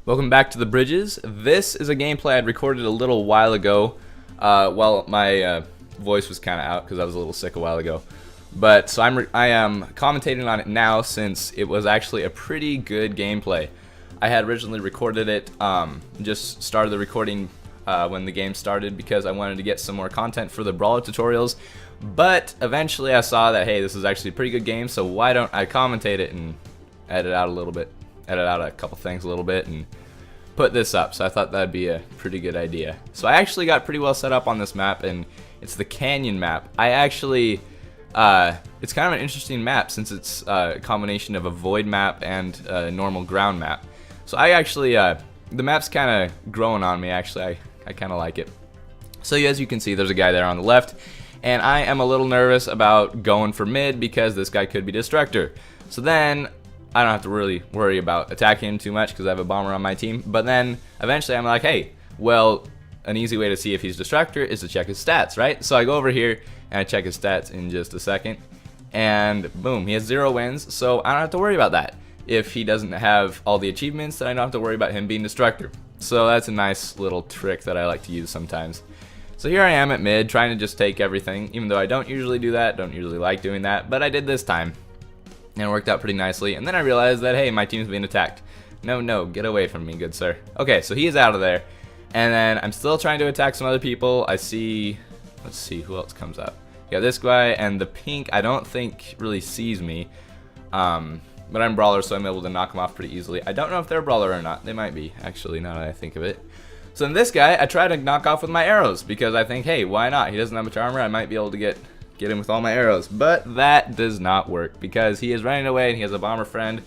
Welcome back to the Bridges. This is a gameplay I'd recorded a little while ago. Well, my voice was kind of out because I was a little sick a while ago. But so I am commentating on it now since it was actually a pretty good gameplay. I had originally recorded it, just started the recording when the game started because I wanted to get some more content for the Brawler tutorials. But eventually I saw that, hey, this is actually a pretty good game, so why don't I commentate it and edit out a little bit. Edit out a couple things a little bit and put this up. So I thought that'd be a pretty good idea. So I actually got pretty well set up on this map, and it's the Canyon map. I actually it's kind of an interesting map since it's a combination of a void map and a normal ground map. So I actually the map's kind of growing on me. Actually, I kind of like it. So as you can see, there's a guy there on the left, and I am a little nervous about going for mid because this guy could be Destructor. So then I don't have to really worry about attacking him too much because I have a bomber on my team. But then eventually I'm like, hey, well, an easy way to see if he's Destructor is to check his stats, right? So I go over here and I check his stats in just a second, and boom, he has 0 wins, so I don't have to worry about that. If he doesn't have all the achievements, then I don't have to worry about him being Destructor. So that's a nice little trick that I like to use sometimes. So here I am at mid trying to just take everything, even though I don't usually do that, don't usually like doing that, but I did this time. And it worked out pretty nicely. And then I realized that, hey, my team's being attacked. No, get away from me, good sir. Okay, so he's out of there. And then I'm still trying to attack some other people. I see, let's see, who else comes up? Yeah, this guy, and the pink, I don't think really sees me. But I'm Brawler, so I'm able to knock him off pretty easily. I don't know if they're Brawler or not. They might be, actually, now that I think of it. So then this guy, I try to knock off with my arrows, because I think, hey, why not? He doesn't have much armor, I might be able to get him with all my arrows, but that does not work because he is running away and he has a bomber friend,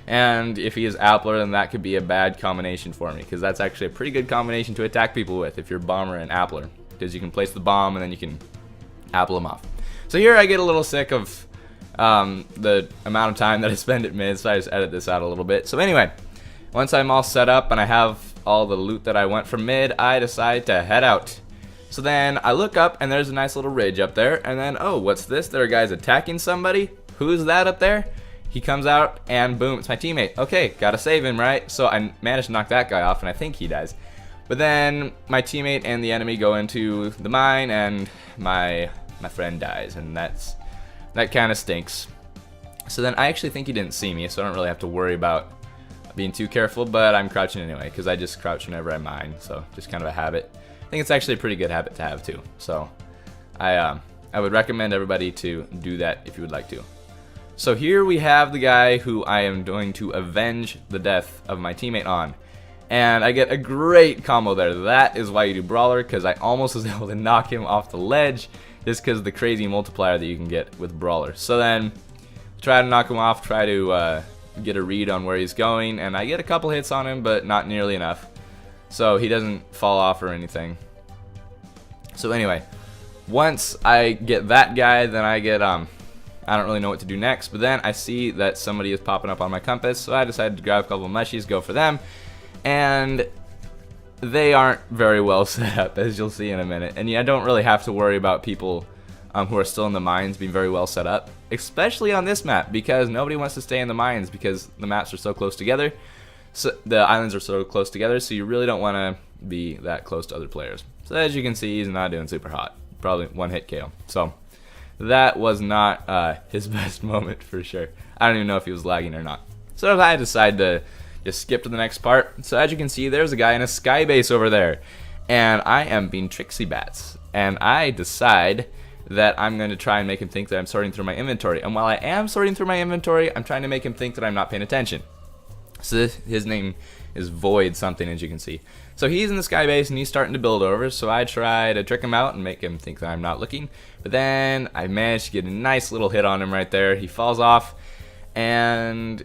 and if he is Appler, then that could be a bad combination for me because that's actually a pretty good combination to attack people with if you're bomber and Appler, because you can place the bomb and then you can apple them off. So here I get a little sick of the amount of time that I spend at mid, so I just edit this out a little bit. So anyway, once I'm all set up and I have all the loot that I want from mid, I decide to head out. So then I look up and there's a nice little ridge up there, and then, oh, what's this? There are guys attacking somebody. Who's that up there? He comes out and boom, it's my teammate. Okay, gotta save him, right? So I managed to knock that guy off and I think he dies. But then my teammate and the enemy go into the mine and my friend dies, and that kind of stinks. So then I actually think he didn't see me, so I don't really have to worry about being too careful, but I'm crouching anyway because I just crouch whenever I mine, so just kind of a habit. I think it's actually a pretty good habit to have too, so I would recommend everybody to do that if you would like to. So here we have the guy who I am going to avenge the death of my teammate on, and I get a great combo there. That is why you do Brawler, because I almost was able to knock him off the ledge just because of the crazy multiplier that you can get with Brawler. So then try to knock him off, try to get a read on where he's going, and I get a couple hits on him, but not nearly enough. So he doesn't fall off or anything. So anyway, once I get that guy, then I get, I don't really know what to do next, but then I see that somebody is popping up on my compass, so I decided to grab a couple of mushies, go for them, and they aren't very well set up, as you'll see in a minute. And yeah, I don't really have to worry about people who are still in the mines being very well set up, especially on this map, because nobody wants to stay in the mines because the maps are so close together. So the islands are so close together, so you really don't want to be that close to other players. So as you can see, he's not doing super hot. Probably one hit KO. So that was not his best moment for sure. I don't even know if he was lagging or not. So I decided to just skip to the next part. So as you can see, there's a guy in a sky base over there, and I am being UncleBats, and I decide that I'm going to try and make him think that I'm sorting through my inventory. And while I am sorting through my inventory, I'm trying to make him think that I'm not paying attention. So his name is Void something, as you can see. So he's in the sky base and he's starting to build over, so I try to trick him out and make him think that I'm not looking. But then I managed to get a nice little hit on him right there. He falls off and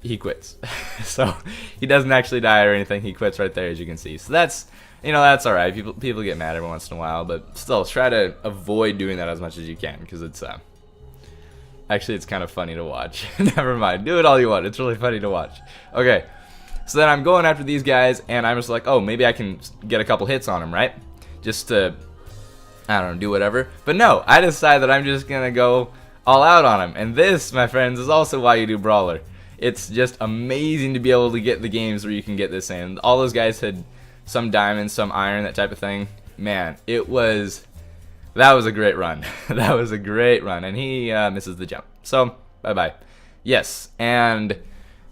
he quits. So he doesn't actually die or anything. He quits right there, as you can see. So that's, you know, that's alright. People get mad every once in a while, but still try to avoid doing that as much as you can, because it's actually, it's kind of funny to watch. Never mind. Do it all you want. It's really funny to watch. Okay. So then I'm going after these guys, and I'm just like, oh, maybe I can get a couple hits on them, right? Just to, I don't know, do whatever. But no, I decide that I'm just going to go all out on him. And this, my friends, is also why you do Brawler. It's just amazing to be able to get the games where you can get this in. All those guys had some diamonds, some iron, that type of thing. Man, that was a great run. That was a great run, and he misses the jump. So, bye-bye. Yes, and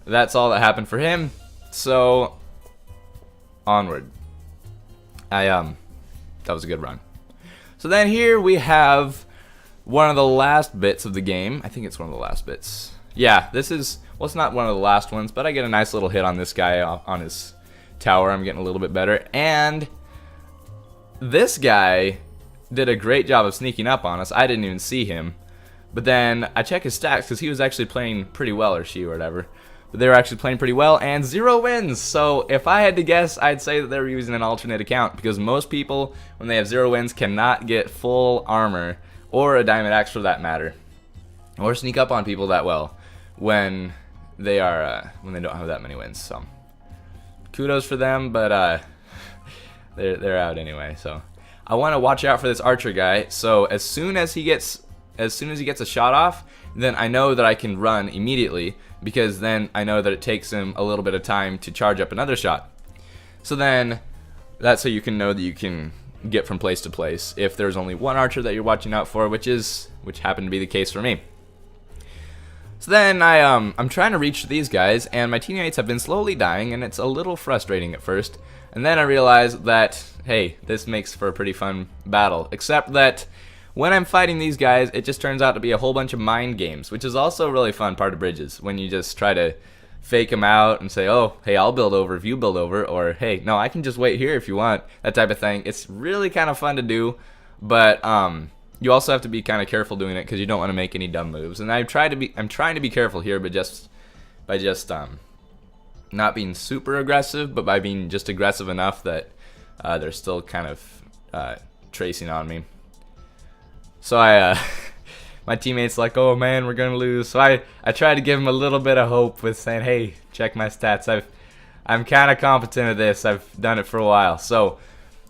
that's all that happened for him. So, onward. That was a good run. So then here we have one of the last bits of the game. I think it's one of the last bits. Yeah, this is, well, it's not one of the last ones, but I get a nice little hit on this guy on his tower. I'm getting a little bit better. And this guy did a great job of sneaking up on us. I didn't even see him. But then I check his stats because he was actually playing pretty well, or she, or whatever. But they were actually playing pretty well, and 0 wins. So if I had to guess, I'd say that they were using an alternate account, because most people, when they have 0 wins, cannot get full armor, or a diamond axe for that matter, or sneak up on people that well when they are when they don't have that many wins. So kudos for them, but they're out anyway. So I want to watch out for this archer guy. So as soon as he gets a shot off, then I know that I can run immediately, because then I know that it takes him a little bit of time to charge up another shot. So then that's how you can know that you can get from place to place if there's only one archer that you're watching out for, which happened to be the case for me. So then I'm trying to reach these guys, and my teammates have been slowly dying, and it's a little frustrating at first. And then I realize that, hey, this makes for a pretty fun battle, except that when I'm fighting these guys, it just turns out to be a whole bunch of mind games, which is also a really fun part of bridges, when you just try to fake them out and say, oh, hey, I'll build over if you build over, or hey, no, I can just wait here if you want, that type of thing. It's really kind of fun to do, but you also have to be kind of careful doing it, because you don't want to make any dumb moves. And I'm trying to be careful here, but by just not being super aggressive, but by being just aggressive enough that they're still kind of tracing on me. So my teammate's like, oh man, we're gonna lose. So I try to give him a little bit of hope with saying, hey, check my stats. I'm kind of competent at this. I've done it for a while. So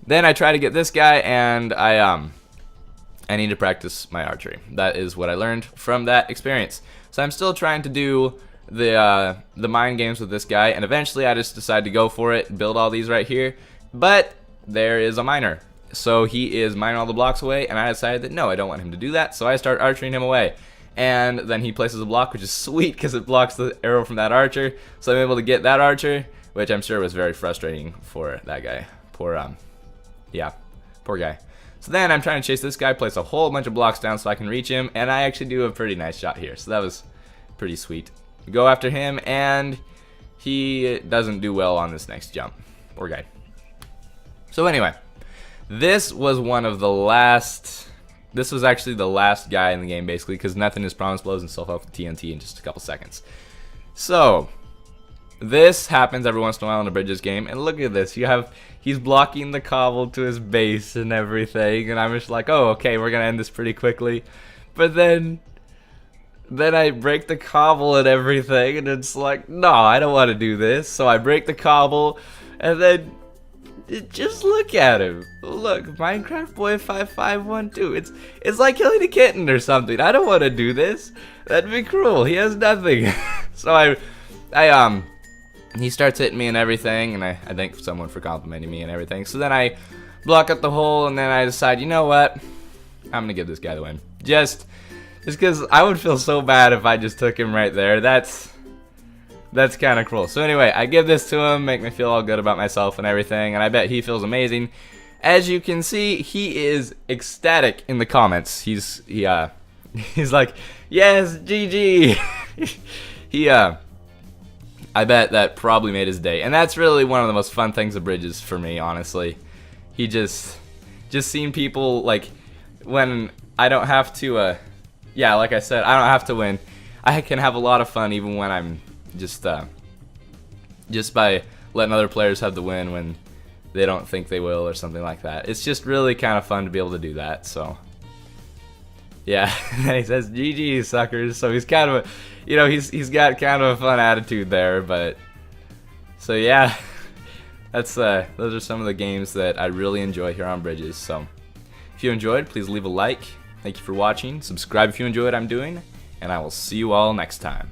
then I try to get this guy, and I need to practice my archery. That is what I learned from that experience. So I'm still trying to do the mind games with this guy, and eventually I just decide to go for it, build all these right here. But there is a miner. So he is mining all the blocks away, and I decided that no, I don't want him to do that, so I start archering him away. And then he places a block, which is sweet because it blocks the arrow from that archer, so I'm able to get that archer, which I'm sure was very frustrating for that guy. Poor guy. So then I'm trying to chase this guy, place a whole bunch of blocks down so I can reach him, and I actually do a pretty nice shot here, so that was pretty sweet. Go after him, and he doesn't do well on this next jump. Poor guy. So anyway, this was actually the last guy in the game, basically, because nothing is promised blows himself up with TNT in just a couple seconds. So this happens every once in a while in a bridges game, and look at this. He's blocking the cobble to his base and everything, and I'm just like, oh, okay, we're gonna end this pretty quickly. But then I break the cobble and everything, and it's like, no, I don't want to do this. So I break the cobble, and then just look at him. Look, Minecraft Boy 5512. It's like killing a kitten or something. I don't want to do this. That'd be cruel. He has nothing. So he starts hitting me and everything, and I thank someone for complimenting me and everything. So then I block up the hole, and then I decide, you know what? I'm gonna give this guy the win. Just because I would feel so bad if I just took him right there. That's kind of cruel. So anyway, I give this to him, make me feel all good about myself and everything, and I bet he feels amazing. As you can see, he is ecstatic in the comments. He's like, yes, GG. I bet that probably made his day, and that's really one of the most fun things of bridges for me, honestly. He just seeing people, like, when I don't have to, yeah, like I said, I don't have to win. I can have a lot of fun even when I'm just by letting other players have the win when they don't think they will or something like that. It's just really kind of fun to be able to do that. So yeah, he says GG suckers. So he's kind of he's got kind of a fun attitude there. But so yeah, those are some of the games that I really enjoy here on Bridges. So if you enjoyed, please leave a like. Thank you for watching. Subscribe if you enjoy what I'm doing, and I will see you all next time.